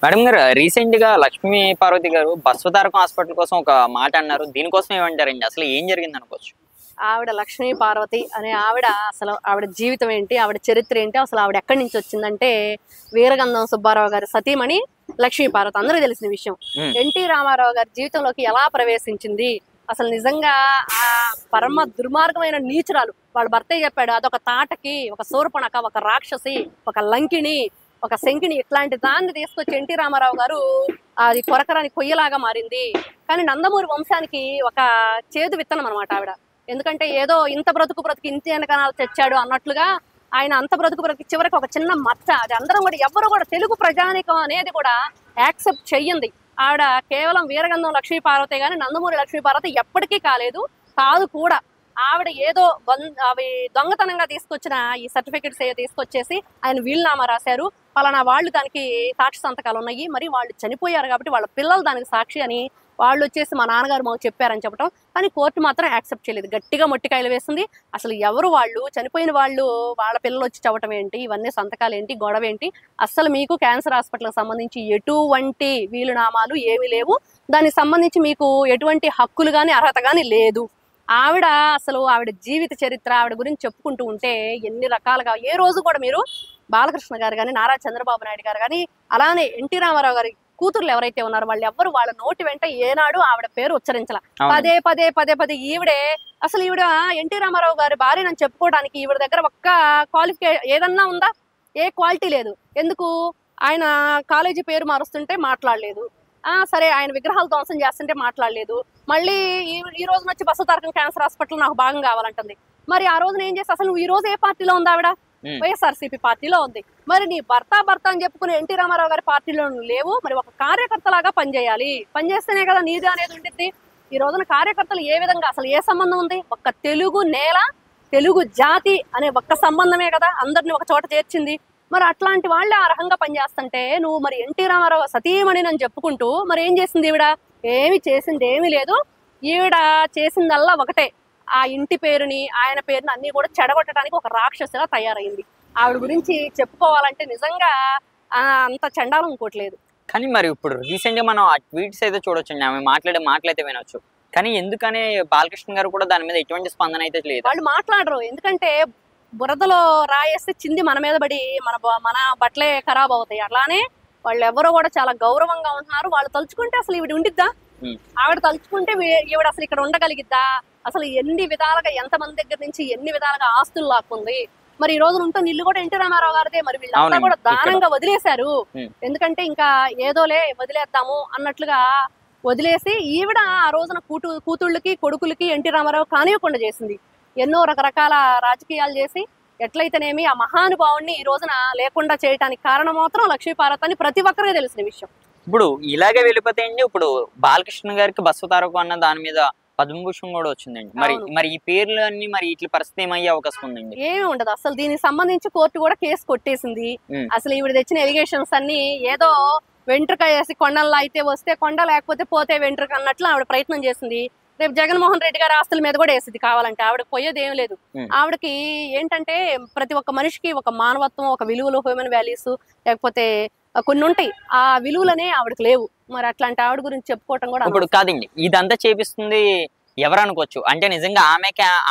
Madam గారు recent గా లక్ష్మీ పార్వతి గారు బస్వతారకం హాస్పిటల్ కోసం ఒక మాట అన్నారు. దీనికోసం ఏమంటారండి? అసలు ఏం జరిగింది అనుకోవచ్చు? ఆవిడ లక్ష్మీ పార్వతి అనే ఆవిడ అసలు ఆవిడ జీవితం ఏంటి, ఆవిడ చరిత్ర ఏంటి, అసలు ఆవిడ ఎక్కడి నుంచి వచ్చిందంటే వీరగంధం సుబ్బారావు గారి సతీమణి లక్ష్మీ పార్వతి, అందరికీ తెలిసిన విషయం. ఎన్టీ రామారావు గారి జీవితంలోకి ఎలా ప్రవేశించింది, అసలు నిజంగా ఆ పరమ దుర్మార్గమైన నీచురాలు. వాళ్ళ భర్తే చెప్పాడు, అదొక తాటకి, ఒక శూర్పణఖ, ఒక రాక్షసి, ఒక లంకిణి, ఒక శంకిని, ఇట్లాంటి దాన్ని తీసుకొచ్చి ఎన్టీ రామారావు గారు అది కొరకరాని కొయ్యలాగా మారింది. కానీ నందమూరి వంశానికి ఒక చేదు విత్తనం అనమాట ఆవిడ. ఎందుకంటే ఏదో ఇంత బ్రతుకు ఇంత వెనకనాలు తెచ్చాడు అన్నట్లుగా ఆయన అంత బ్రతుకు చివరికి ఒక చిన్న మచ్చ. అది అందరం కూడా ఎవ్వరు కూడా తెలుగు ప్రజానికం అనేది కూడా యాక్సెప్ట్ చెయ్యింది. ఆవిడ కేవలం వీరగంధం లక్ష్మీ పార్వతి గాని నందమూరి లక్ష్మీ పార్వతి ఎప్పటికీ కాదు కూడా. ఆవిడ ఏదో అవి దొంగతనంగా తీసుకొచ్చిన ఈ సర్టిఫికెట్స్ తీసుకొచ్చేసి ఆయన వీలునామా రాశారు, పలానా వాళ్ళు దానికి సాక్షి సంతకాలు ఉన్నాయి, మరి వాళ్ళు చనిపోయారు కాబట్టి వాళ్ళ పిల్లలు దానికి సాక్షి అని వాళ్ళు వచ్చేసి మా నాన్నగారు మాకు చెప్పారని చెప్పడం. కానీ కోర్టు మాత్రం యాక్సెప్ట్ చేయలేదు, గట్టిగా మొట్టికాయలు వేసింది. అసలు ఎవరు వాళ్ళు, చనిపోయిన వాళ్ళు వాళ్ళ పిల్లలు వచ్చి చెప్పడం ఏంటి, ఇవన్నీ సంతకాలు ఏంటి, గొడవ ఏంటి, అసలు మీకు క్యాన్సర్ హాస్పిటల్కి సంబంధించి ఎటువంటి వీలునామాలు ఏమీ లేవు, దానికి సంబంధించి మీకు ఎటువంటి హక్కులు కానీ అర్హత కానీ లేదు. ఆవిడ జీవిత చరిత్ర ఆవిడ గురించి చెప్పుకుంటూ ఉంటే ఎన్ని రకాలుగా, ఏ రోజు కూడా మీరు బాలకృష్ణ గారు కానీ, నారా చంద్రబాబు నాయుడు గారు కానీ, అలానే ఎన్టీ రామారావు గారి కూతుర్లు ఎవరైతే ఉన్నారో వాళ్ళు ఎవ్వరు వాళ్ళ నోటి వెంట ఏనాడు ఆవిడ పేరు ఉచ్చరించాల. పదే ఈవిడే అసలు ఈవిడ ఎన్టీ రామారావు గారి భార్య అని చెప్పుకోవడానికి ఈవిడ దగ్గర ఒక్క క్వాలిఫికేషన్ ఏదన్నా ఉందా? ఏ క్వాలిటీ లేదు. ఎందుకు? ఆయన కాలేజీ పేరు మారుస్తుంటే మాట్లాడలేదు, సరే ఆయన విగ్రహాలు ధ్వంసం చేస్తుంటే మాట్లాడలేదు, మళ్ళీ ఈ రోజున వచ్చి బసవతారకం క్యాన్సర్ హాస్పిటల్ నాకు భాగం కావాలంటుంది. మరి ఆ రోజున ఏం చేస్తా, అసలు నువ్వు ఈ రోజు ఏ పార్టీలో ఉంది? ఆవిడ వైఎస్ఆర్సీపీ పార్టీలో ఉంది. మరి నీ భర్త అని చెప్పుకుని ఎన్టీ రామారావు గారి పార్టీలో లేవు, మరి ఒక కార్యకర్తలాగా పనిచేయాలి, పనిచేస్తేనే కదా నీది అనేది ఉండిద్ది. ఈ రోజున కార్యకర్తలు ఏ విధంగా, అసలు ఏ సంబంధం ఉంది? ఒక్క తెలుగు నేల, తెలుగు జాతి అనే ఒక్క సంబంధమే కదా అందరిని ఒక చోట చేర్చింది. మరి అట్లాంటి వాళ్ళే ఆ రకంగా పనిచేస్తుంటే నువ్వు మరి ఎన్టీ రామారావు సతీమణి అని చెప్పుకుంటూ మరి ఏం చేసింది ఈవిడ? ఏమి చేసింది ఏమీ లేదు. ఈవిడ చేసిందల్లా ఒకటే, ఆ ఇంటి పేరుని ఆయన పేరుని అన్ని కూడా చెడగొట్టడానికి ఒక రాక్షసుగా తయారైంది. ఆవిడ గురించి చెప్పుకోవాలంటే నిజంగా అంత చండాలం ఇంకోట్లేదు. కానీ మరి ఇప్పుడు రీసెంట్ గా మనం ఆ ట్వీట్స్ అయితే చూడొచ్చండి, ఆమె మాట్లాడే మాటలైతే వినొచ్చు. కానీ ఎందుకని బాలకృష్ణ గారు కూడా దాని మీద ఎటువంటి స్పందన అయితే లేదు. వాళ్ళు మాట్లాడరు, ఎందుకంటే బురదలో రాయేస్తే చింది మన మీద పడి మన బట్టలే ఖరాబ్ అవుతాయి. అట్లానే వాళ్ళు ఎవరో కూడా చాలా గౌరవంగా ఉంటున్నారు. వాళ్ళు తలుచుకుంటే అసలు ఈవిడ ఉండిద్దా? ఆవిడ తలుచుకుంటే ఈవిడ అసలు ఇక్కడ ఉండగలిగిద్దా? అసలు ఎన్ని విధాలుగా, ఎంతమంది దగ్గర నుంచి ఎన్ని విధాలుగా ఆస్తులు లాక్కుంది. మరి ఈ రోజు ఉంటుంది ఇల్లు కూడా ఎన్టీ రామారావు గారిదే. మరి వీళ్ళంతా కూడా దానంగా వదిలేశారు. ఎందుకంటే ఇంకా ఏదోలే వదిలేద్దాము అన్నట్లుగా వదిలేసి ఈవిడ ఆ రోజున కూతుళ్ళకి కొడుకులకి ఎన్టీ రామారావు కానివ్వకుండా చేసింది. ఎన్నో రకరకాల రాజకీయాలు చేసి ఎట్లయితేనేమి ఆ మహానుభావుడిని ఈ రోజున లేకుండా చేయడానికి కారణం మాత్రం లక్ష్మీ పార్వతి అని ప్రతి ఒక్కరికి తెలిసిన విషయం. ఇప్పుడు ఇలాగే వెళ్ళిపోతే అండి, ఇప్పుడు బాలకృష్ణ గారికి బస్వతారకం అన్న దాని మీద పద్మభూషణం కూడా వచ్చిందండి. మరి ఈ పేర్లు అన్ని మరి ఇట్లా పరిస్థితి ఏమయ్యే అవకాశం ఉందండి? ఏమి ఉండదు. అసలు దీనికి సంబంధించి కోర్టు కూడా కేసు కొట్టేసింది. అసలు ఈవిడ తెచ్చిన ఎలిగేషన్స్ అన్ని ఏదో వెంట్రుక వేసి కొండల్లో అయితే వస్తే కొండ, లేకపోతే పోతే వెంట్రుక అన్నట్లు ఆవిడ ప్రయత్నం చేసింది. రేపు జగన్మోహన్ రెడ్డి గారి ఆస్తుల మీద కూడా వేసింది కావాలంటే. ఆవిడకి పోయేది ఏం లేదు. ఆవిడకి ఏంటంటే ప్రతి ఒక్క మనిషికి ఒక మానవత్వం, ఒక విలువలు, హ్యూమన్ వాల్యూస్ లేకపోతే కొన్ని ఉంటాయి. ఆ విలువలనే ఆవిడకి లేవు. మరి అట్లాంటి ఆవిడ గురించి చెప్పుకోవటం కూడా ఇప్పుడు కాదండి. ఇదంతా చేపిస్తుంది ఎవరు అనుకోవచ్చు? అంటే నిజంగా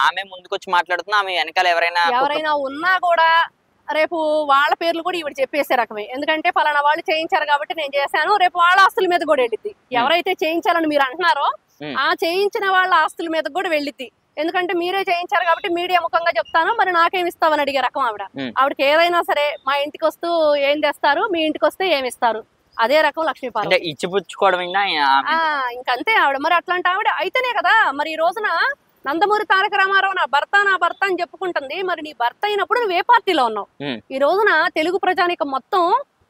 ఆమె ముందుకొచ్చి మాట్లాడుతున్నా, ఆమె వెనకాల ఎవరైనా ఉన్నా కూడా రేపు వాళ్ళ పేర్లు కూడా ఈవిడ చెప్పేసే రకమే. ఎందుకంటే పలానా వాళ్ళు చేయించారు కాబట్టి నేను చేశాను, రేపు వాళ్ళ ఆస్తుల మీద కూడా వెళ్ళిద్ది. ఎవరైతే చేయించాలని మీరు అంటున్నారో ఆ చేయించిన వాళ్ళ ఆస్తుల మీద కూడా వెళ్ళిద్ది. ఎందుకంటే మీరే చేయించారు కాబట్టి మీడియా ముఖంగా చెప్తాను, మరి నాకేమి ఇస్తావని అడిగే రకం ఆవిడ. ఆవిడకి ఏదైనా సరే మా ఇంటికి వస్తూ ఏం తెస్తారు, మీ ఇంటికి వస్తే ఏమి ఇస్తారు, అదే రకం లక్ష్మీ పార్వతి. ఇచ్చిపుచ్చుకోవడం ఇంకంతే ఆవిడ. మరి అట్లాంటి ఆవిడ అయితేనే కదా మరి ఈ రోజున నందమూరి తారక రామారావు నా భర్త అని చెప్పుకుంటుంది. మరి నీ భర్త అయినప్పుడు నువ్వు ఏ పార్టీలో ఉన్నావు? ఈ రోజున తెలుగు ప్రజానికం మొత్తం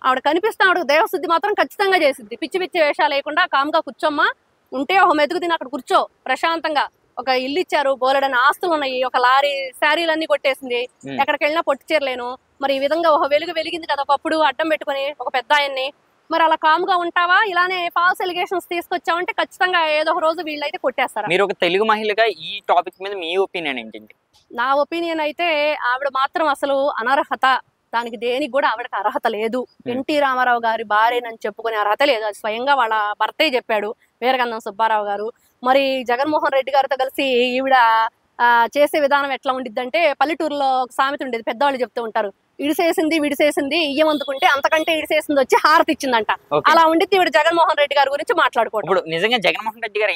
ఆవిడ కనిపిస్తే ఆవిడకు దేవశుద్ధి మాత్రం ఖచ్చితంగా చేసిద్ది. పిచ్చి వేషాలు లేకుండా కామ్గా కూర్చోమ్మా, ఉంటే ఒక మెతుకు తిని అక్కడ కూర్చో ప్రశాంతంగా. ఒక ఇల్లు ఇచ్చారు, బోలెడని ఆస్తులు ఉన్నాయి, ఒక లారీ శారీలన్నీ కొట్టేసింది, ఎక్కడికి వెళ్ళినా పొట్టి చీరలేను. మరి ఈ విధంగా ఒక వెలిగింది కదా ఒకప్పుడు అడ్డం పెట్టుకుని ఒక పెద్ద ఆయన్ని. మరి అలా కామ్గా ఉంటావా? ఇలానే ఫాల్స్ ఎలిగేషన్స్ తీసుకొచ్చావంటే ఖచ్చితంగా ఏదో ఒక రోజు వీళ్ళైతే కొట్టేస్తారు. మీరు ఒక తెలుగు మహిళగా ఈ టాపిక్ మీద మీ ఒపీనియన్ ఏంటండి? నా ఒపీనియన్ అయితే ఆవిడ మాత్రం అసలు అనర్హత, దానికి దేనికి కూడా ఆవిడకి అర్హత లేదు. ఎన్టీ రామారావు గారి భార్యనని చెప్పుకునే అర్హత లేదు. అది స్వయంగా వాళ్ళ భర్తే చెప్పాడు, వీరగంధం సుబ్బారావు గారు. మరి జగన్మోహన్ రెడ్డి గారితో కలిసి ఈవిడ చేసే విధానం ఎట్లా ఉండిద్దంటే, పల్లెటూరులో ఒక సామెత ఉండేది, పెద్దవాళ్ళు చెప్తూ ఉంటారు, ఇడిసేసింది విడిసేసింది ఇయ్యమందుకుంటే అంతకంటే ఇడిసేసింది వచ్చి హారతి ఇచ్చిందంట. అలా ఉండిద్ది ఈవిడ జగన్మోహన్ రెడ్డి గారి గురించి మాట్లాడుకోవడం. ఇప్పుడు నిజంగా జగన్మోహన్ రెడ్డి గారు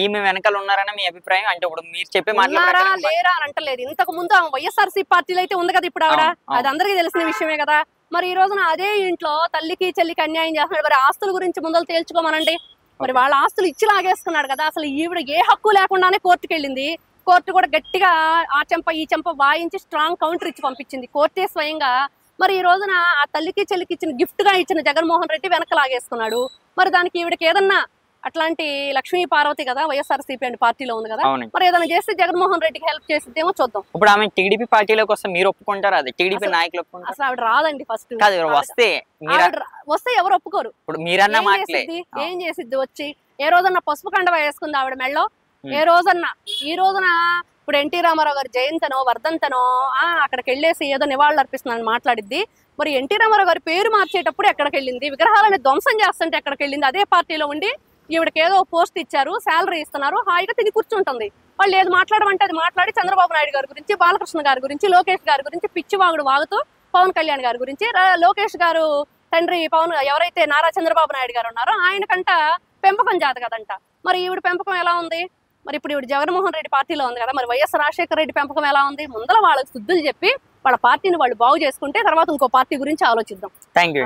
ఈమె వెనకాల ఉన్నారని మీ అభిప్రాయం? అంటే ఇప్పుడు మీరు చెప్పే ఉన్నారా లేరా అని అంటలేదు. ఇంతకు ముందు వైఎస్ఆర్సీ పార్టీలో అయితే ఉంది కదా ఇప్పుడు ఆవిడ, అది అందరికీ తెలిసిన విషయమే కదా. మరి ఈ రోజున అదే ఇంట్లో తల్లికి చెల్లికి అన్యాయం చేస్తున్నాడు. మరి ఆస్తుల గురించి ముందలు తేల్చుకోమనండి. మరి వాళ్ళ ఆస్తులు ఇచ్చి లాగేసుకున్నాడు కదా. అసలు ఈవిడ ఏ హక్కు లేకుండానే కోర్టుకు వెళ్ళింది. కోర్టు కూడా గట్టిగా ఆ చెంప ఈ చెంప వాయించి స్ట్రాంగ్ కౌంటర్ ఇచ్చి పంపించింది కోర్టే స్వయంగా. మరి ఈ రోజున ఆ తల్లికి చెల్లికి ఇచ్చిన గిఫ్ట్ గా ఇచ్చిన జగన్మోహన్ రెడ్డి వెనక లాగేసుకున్నాడు. మరి దానికి ఈవిడకి ఏదన్నా అట్లాంటి లక్ష్మీ పార్వతి కదా, వైఎస్ఆర్సీపీ అండ్ పార్టీలో ఉంది కదా, మరి ఏదైనా చేస్తే జగన్మోహన్ రెడ్డికి హెల్ప్ చేసిద్దేమో చూద్దాం. ఇప్పుడు ఆమె టీడీపీ పార్టీలోకి వస్తే మీరు ఒప్పుకుంటారా? అది టీడీపీ నాయకులు ఒప్పుకుంటారు? అసలు ఆవిడ రాదండి. ఫస్ట్ వస్తే ఎవరు ఒప్పుకోరు. ఇప్పుడు మీరన్నా మాటలే ఏం చేసిద్ది వచ్చి? ఏ రోజన్నా పసుపు కండవ వేసుకుంది ఆవిడ మెళ్ళో? ఏ రోజన్నా? ఈ రోజున ఇప్పుడు ఎన్టీ రామారావు గారి జయంతనో వర్ధంతనో అక్కడికి వెళ్ళేసి ఏదో నివాళులు అర్పిస్తున్నాను మాట్లాడిద్ది. మరి ఎన్టీ రామారావు గారి పేరు మార్చేటప్పుడు ఎక్కడికి వెళ్ళింది? విగ్రహాలను ధ్వంసం చేస్తుంటే ఎక్కడికి వెళ్ళింది? అదే పార్టీలో ఉండి ఈవిడకి ఏదో పోస్ట్ ఇచ్చారు, శాలరీ ఇస్తున్నారు, హాయిగా తిని కూర్చుంటుంది. వాళ్ళు ఏది మాట్లాడమంటే అది మాట్లాడి చంద్రబాబు నాయుడు గారి గురించి, బాలకృష్ణ గారి గురించి, లోకేష్ గారి గురించి పిచ్చివాగుడు వాగుతూ, పవన్ కళ్యాణ్ గారి గురించి, లోకేష్ గారు తండ్రి పవన్ ఎవరైతే నారా చంద్రబాబు నాయుడు గారు ఉన్నారో ఆయనకంట పెంపకం జాత కదంట. మరి ఈవిడ పెంపకం ఎలా ఉంది? మరి ఇప్పుడు ఈవిడ జగన్మోహన్ రెడ్డి పార్టీలో ఉంది కదా, మరి వైఎస్ రాజశేఖర రెడ్డి పెంపకం ఎలా ఉంది? ముందర వాళ్ళకి శుద్ధులు చెప్పి వాళ్ళ పార్టీని వాళ్ళు బాగు చేసుకుంటే తర్వాత ఇంకో పార్టీ గురించి ఆలోచిద్దాం. Thank you.